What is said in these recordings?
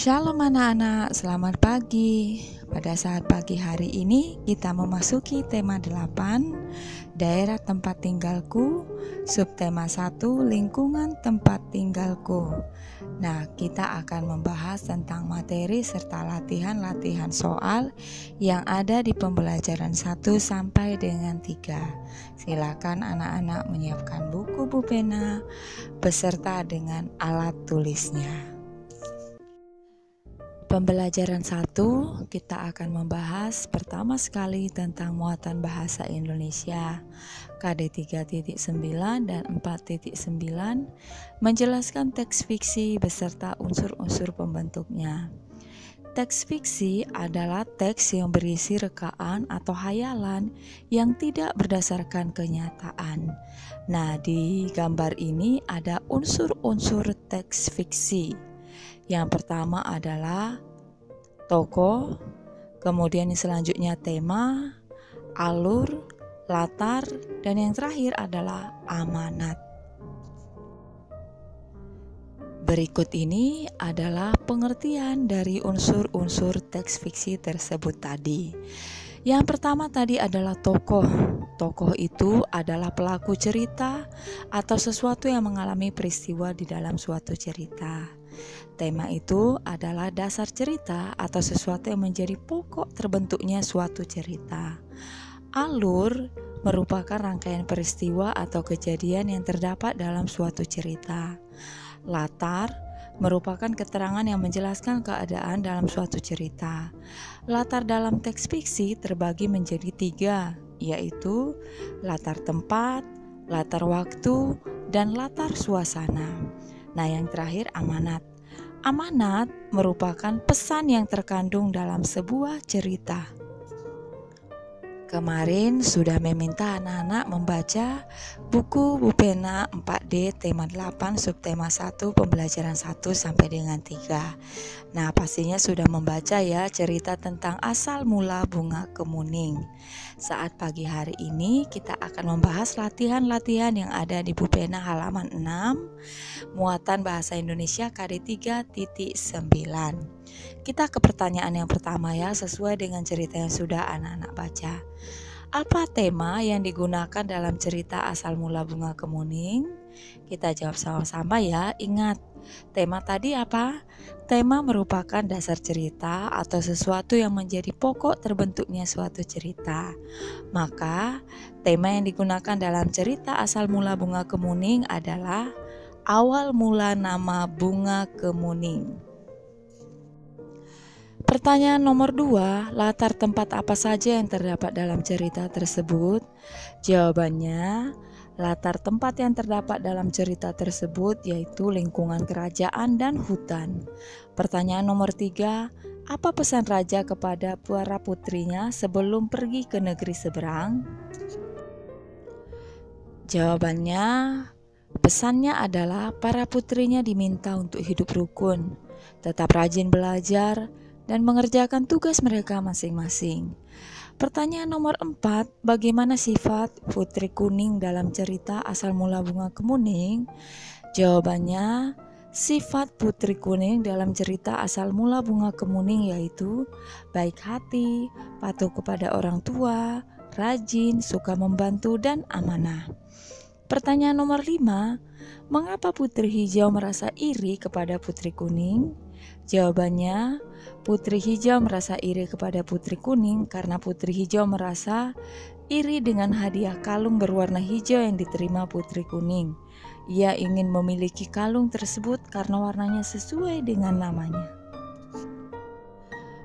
Shalom anak-anak, selamat pagi. Pada saat pagi hari ini kita memasuki tema 8, daerah tempat tinggalku, subtema 1, lingkungan tempat tinggalku. Nah, kita akan membahas tentang materi serta latihan-latihan soal yang ada di pembelajaran 1 sampai dengan 3. Silakan anak-anak menyiapkan buku pena beserta dengan alat tulisnya. Pembelajaran 1, kita akan membahas pertama sekali tentang muatan bahasa Indonesia KD 3.9 dan 4.9, menjelaskan teks fiksi beserta unsur-unsur pembentuknya. Teks fiksi adalah teks yang berisi rekaan atau hayalan yang tidak berdasarkan kenyataan. Nah, di gambar ini ada unsur-unsur teks fiksi. Yang pertama adalah tokoh, kemudian selanjutnya tema, alur, latar, dan yang terakhir adalah amanat. Berikut ini adalah pengertian dari unsur-unsur teks fiksi tersebut tadi. Yang pertama tadi adalah tokoh. Tokoh itu adalah pelaku cerita atau sesuatu yang mengalami peristiwa di dalam suatu cerita. Tema itu adalah dasar cerita atau sesuatu yang menjadi pokok terbentuknya suatu cerita. Alur merupakan rangkaian peristiwa atau kejadian yang terdapat dalam suatu cerita. Latar merupakan keterangan yang menjelaskan keadaan dalam suatu cerita. Latar dalam teks fiksi terbagi menjadi 3, yaitu latar tempat, latar waktu, dan latar suasana. Nah, yang terakhir amanat. Amanat merupakan pesan yang terkandung dalam sebuah cerita. Kemarin sudah meminta anak-anak membaca buku pena 4D tema 8 subtema 1 pembelajaran 1 sampai dengan 3. Nah, pastinya sudah membaca ya cerita tentang asal mula bunga kemuning. Saat pagi hari ini kita akan membahas latihan-latihan yang ada di buku pena halaman 6, muatan bahasa Indonesia KD 3.9. Kita ke pertanyaan yang pertama ya, sesuai dengan cerita yang sudah anak-anak baca. Apa tema yang digunakan dalam cerita asal mula bunga kemuning? Kita jawab sama-sama ya. Ingat, tema tadi apa? Tema merupakan dasar cerita atau sesuatu yang menjadi pokok terbentuknya suatu cerita. Maka, tema yang digunakan dalam cerita asal mula bunga kemuning adalah awal mula nama bunga kemuning. Pertanyaan nomor 2, latar tempat apa saja yang terdapat dalam cerita tersebut? Jawabannya, latar tempat yang terdapat dalam cerita tersebut yaitu lingkungan kerajaan dan hutan. Pertanyaan nomor 3, apa pesan raja kepada para putrinya sebelum pergi ke negeri seberang? Jawabannya, pesannya adalah para putrinya diminta untuk hidup rukun, tetap rajin belajar, dan mengerjakan tugas mereka masing-masing. Pertanyaan nomor 4, bagaimana sifat Putri Kuning dalam cerita asal mula bunga kemuning? Jawabannya, sifat Putri Kuning dalam cerita asal mula bunga kemuning yaitu baik hati, patuh kepada orang tua, rajin, suka membantu, dan amanah. Pertanyaan nomor 5, mengapa Putri Hijau merasa iri kepada Putri Kuning? Jawabannya, Putri Hijau merasa iri kepada Putri Kuning karena Putri Hijau merasa iri dengan hadiah kalung berwarna hijau yang diterima Putri Kuning. Ia ingin memiliki kalung tersebut karena warnanya sesuai dengan namanya.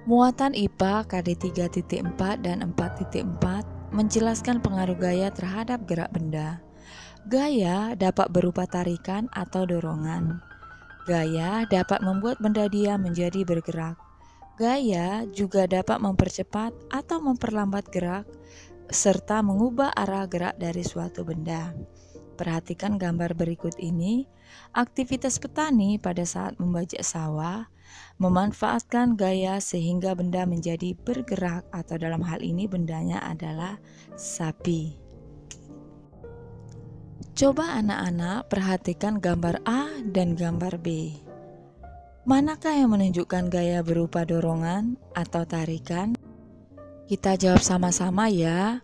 Muatan IPA KD 3.4 dan 4.4 menjelaskan pengaruh gaya terhadap gerak benda. Gaya dapat berupa tarikan atau dorongan. Gaya dapat membuat benda diam menjadi bergerak. Gaya juga dapat mempercepat atau memperlambat gerak serta mengubah arah gerak dari suatu benda. Perhatikan gambar berikut ini. Aktivitas petani pada saat membajak sawah memanfaatkan gaya sehingga benda menjadi bergerak atau dalam hal ini bendanya adalah sapi. Coba anak-anak perhatikan gambar A dan gambar B. Manakah yang menunjukkan gaya berupa dorongan atau tarikan? Kita jawab sama-sama ya.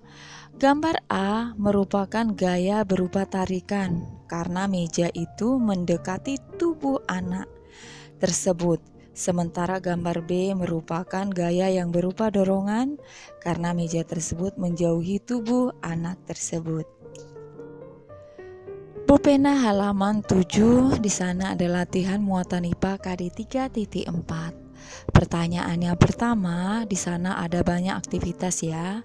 Gambar A merupakan gaya berupa tarikan karena meja itu mendekati tubuh anak tersebut. Sementara gambar B merupakan gaya yang berupa dorongan karena meja tersebut menjauhi tubuh anak tersebut. Pulpena halaman 7, di sana ada latihan muatan IPA KD 3.4. Pertanyaan yang pertama, di sana ada banyak aktivitas ya.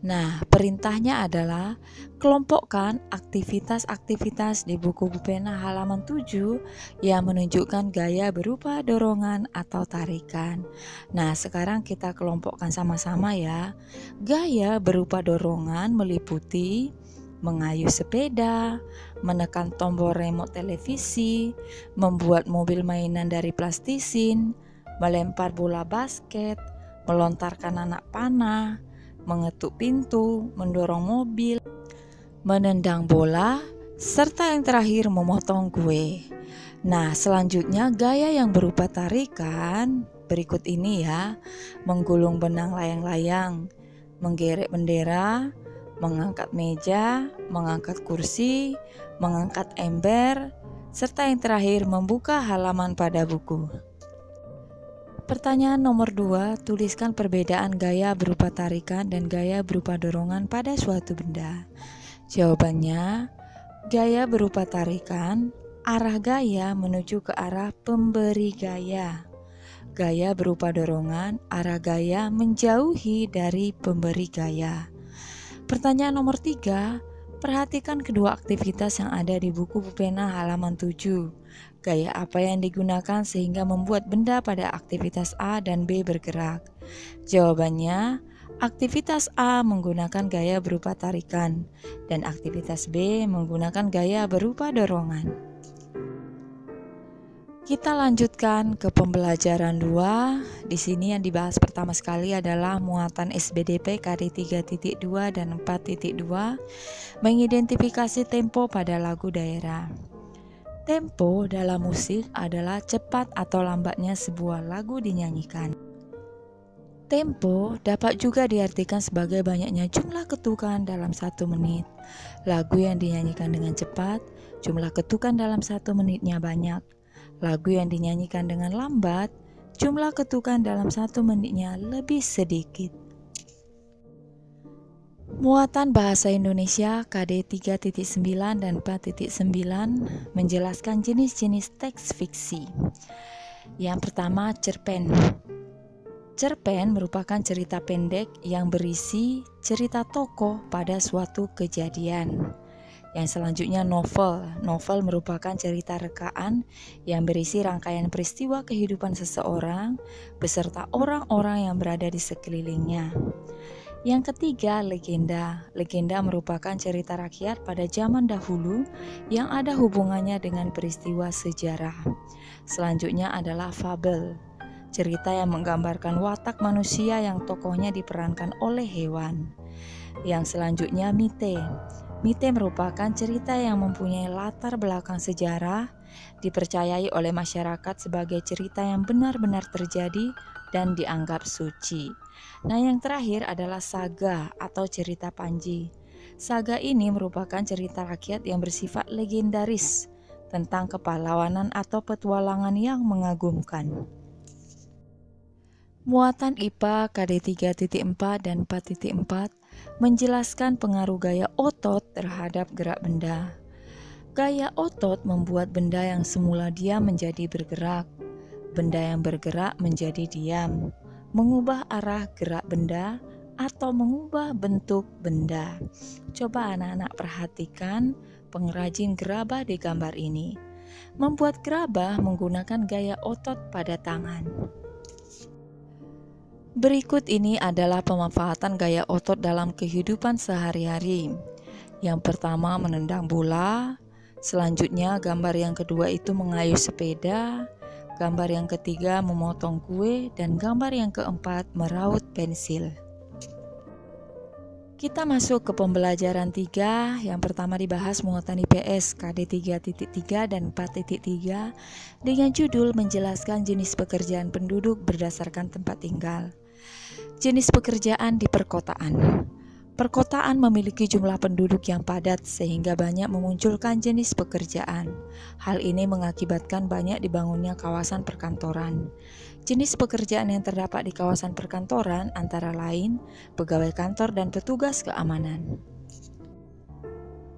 Nah, perintahnya adalah kelompokkan aktivitas-aktivitas di buku pulpena halaman 7 yang menunjukkan gaya berupa dorongan atau tarikan. Nah, sekarang kita kelompokkan sama-sama ya. Gaya berupa dorongan meliputi mengayuh sepeda, menekan tombol remote televisi, membuat mobil mainan dari plastisin, melempar bola basket, melontarkan anak panah, mengetuk pintu, mendorong mobil, menendang bola, serta yang terakhir memotong kue. Nah, selanjutnya gaya yang berupa tarikan berikut ini ya. Menggulung benang layang-layang, menggerek bendera, mengangkat meja, mengangkat kursi, mengangkat ember, serta yang terakhir membuka halaman pada buku. Pertanyaan nomor 2, tuliskan perbedaan gaya berupa tarikan dan gaya berupa dorongan pada suatu benda. Jawabannya, gaya berupa tarikan, arah gaya menuju ke arah pemberi gaya. Gaya berupa dorongan, arah gaya menjauhi dari pemberi gaya. Pertanyaan nomor 3, perhatikan kedua aktivitas yang ada di buku pulpena halaman 7. Gaya apa yang digunakan sehingga membuat benda pada aktivitas A dan B bergerak? Jawabannya, aktivitas A menggunakan gaya berupa tarikan dan aktivitas B menggunakan gaya berupa dorongan. Kita lanjutkan ke pembelajaran 2. Di sini yang dibahas pertama sekali adalah muatan SBDP KD 3.2 dan 4.2, mengidentifikasi tempo pada lagu daerah. Tempo dalam musik adalah cepat atau lambatnya sebuah lagu dinyanyikan. Tempo dapat juga diartikan sebagai banyaknya jumlah ketukan dalam 1 menit. Lagu yang dinyanyikan dengan cepat, jumlah ketukan dalam 1 menitnya banyak. Lagu yang dinyanyikan dengan lambat, jumlah ketukan dalam 1 menitnya lebih sedikit. Muatan Bahasa Indonesia KD 3.9 dan 4.9 menjelaskan jenis-jenis teks fiksi. Yang pertama, cerpen. Cerpen merupakan cerita pendek yang berisi cerita tokoh pada suatu kejadian. Yang selanjutnya novel. Novel merupakan cerita rekaan yang berisi rangkaian peristiwa kehidupan seseorang beserta orang-orang yang berada di sekelilingnya. Yang ketiga, legenda. Legenda merupakan cerita rakyat pada zaman dahulu yang ada hubungannya dengan peristiwa sejarah. Selanjutnya adalah fabel. Cerita yang menggambarkan watak manusia yang tokohnya diperankan oleh hewan. Yang selanjutnya mite. Mite merupakan cerita yang mempunyai latar belakang sejarah, dipercayai oleh masyarakat sebagai cerita yang benar-benar terjadi dan dianggap suci. Nah, yang terakhir adalah saga atau cerita Panji. Saga ini merupakan cerita rakyat yang bersifat legendaris tentang kepahlawanan atau petualangan yang mengagumkan. Muatan IPA KD 3.4 dan 4.4 menjelaskan pengaruh gaya otot terhadap gerak benda. Gaya otot membuat benda yang semula diam menjadi bergerak. Benda yang bergerak menjadi diam, mengubah arah gerak benda atau mengubah bentuk benda. Coba anak-anak perhatikan pengrajin gerabah di gambar ini. Membuat gerabah menggunakan gaya otot pada tangan. Berikut ini adalah pemanfaatan gaya otot dalam kehidupan sehari-hari. Yang pertama, menendang bola. Selanjutnya, gambar yang kedua itu mengayuh sepeda. Gambar yang ketiga memotong kue, dan gambar yang keempat meraut pensil. Kita masuk ke pembelajaran 3. Yang pertama dibahas muatan IPS KD 3.3 dan 4.3 dengan judul menjelaskan jenis pekerjaan penduduk berdasarkan tempat tinggal. Jenis pekerjaan di perkotaan. Perkotaan memiliki jumlah penduduk yang padat sehingga banyak memunculkan jenis pekerjaan. Hal ini mengakibatkan banyak dibangunnya kawasan perkantoran. Jenis pekerjaan yang terdapat di kawasan perkantoran antara lain pegawai kantor dan petugas keamanan.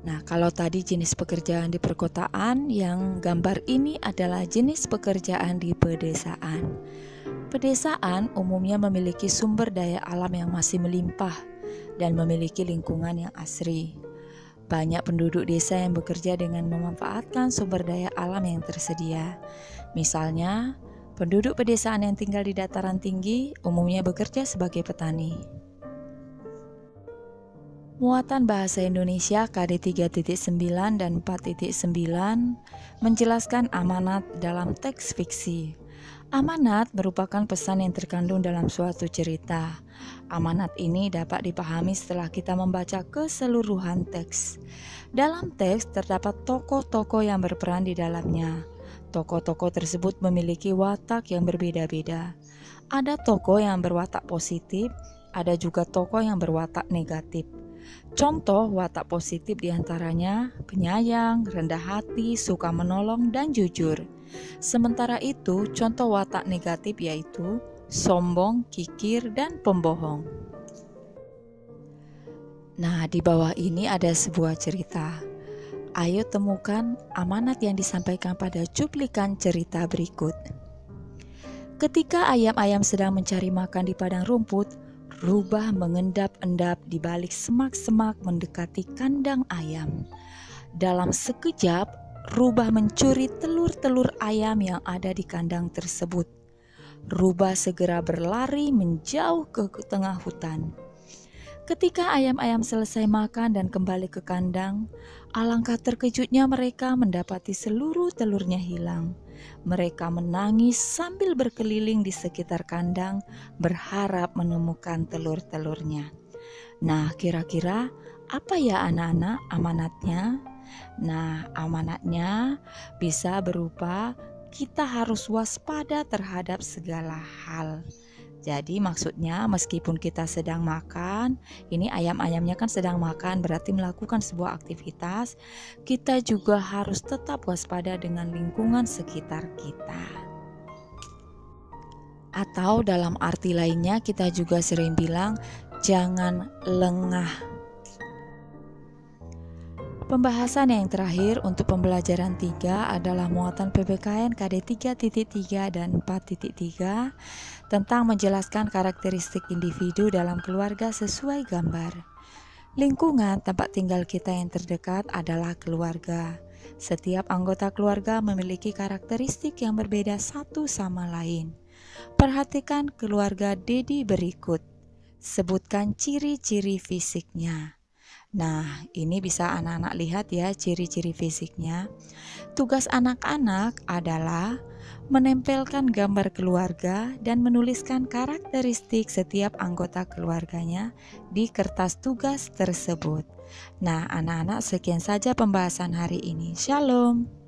Nah, kalau tadi jenis pekerjaan di perkotaan, yang gambar ini adalah jenis pekerjaan di pedesaan. Pedesaan umumnya memiliki sumber daya alam yang masih melimpah dan memiliki lingkungan yang asri. Banyak penduduk desa yang bekerja dengan memanfaatkan sumber daya alam yang tersedia. Misalnya, penduduk pedesaan yang tinggal di dataran tinggi umumnya bekerja sebagai petani. Muatan Bahasa Indonesia KD 3.9 dan 4.9 menjelaskan amanat dalam teks fiksi. Amanat merupakan pesan yang terkandung dalam suatu cerita. Amanat ini dapat dipahami setelah kita membaca keseluruhan teks. Dalam teks terdapat tokoh-tokoh yang berperan di dalamnya. Tokoh-tokoh tersebut memiliki watak yang berbeda-beda. Ada tokoh yang berwatak positif, ada juga tokoh yang berwatak negatif. Contoh watak positif diantaranya penyayang, rendah hati, suka menolong, dan jujur. Sementara itu, contoh watak negatif yaitu sombong, kikir, dan pembohong. Nah, di bawah ini ada sebuah cerita. Ayo temukan amanat yang disampaikan pada cuplikan cerita berikut. Ketika ayam-ayam sedang mencari makan di padang rumput, Rubah mengendap-endap di balik semak-semak mendekati kandang ayam. Dalam sekejap, Rubah mencuri telur-telur ayam yang ada di kandang tersebut. Rubah segera berlari menjauh ke tengah hutan. Ketika ayam-ayam selesai makan dan kembali ke kandang, alangkah terkejutnya mereka mendapati seluruh telurnya hilang. Mereka menangis sambil berkeliling di sekitar kandang, berharap menemukan telur-telurnya. Nah, kira-kira apa ya anak-anak amanatnya? Nah, amanatnya bisa berupa kita harus waspada terhadap segala hal. Jadi maksudnya meskipun kita sedang makan, ini ayam-ayamnya kan sedang makan, berarti melakukan sebuah aktivitas, kita juga harus tetap waspada dengan lingkungan sekitar kita. Atau dalam arti lainnya kita juga sering bilang, jangan lengah. Pembahasan yang terakhir untuk pembelajaran 3 adalah muatan PPKN KD 3.3 dan 4.3 tentang menjelaskan karakteristik individu dalam keluarga sesuai gambar. Lingkungan tempat tinggal kita yang terdekat adalah keluarga. Setiap anggota keluarga memiliki karakteristik yang berbeda satu sama lain. Perhatikan keluarga Dedi berikut. Sebutkan ciri-ciri fisiknya. Nah, ini bisa anak-anak lihat ya ciri-ciri fisiknya. Tugas anak-anak adalah menempelkan gambar keluarga dan menuliskan karakteristik setiap anggota keluarganya di kertas tugas tersebut. Nah, anak-anak, sekian saja pembahasan hari ini. Shalom.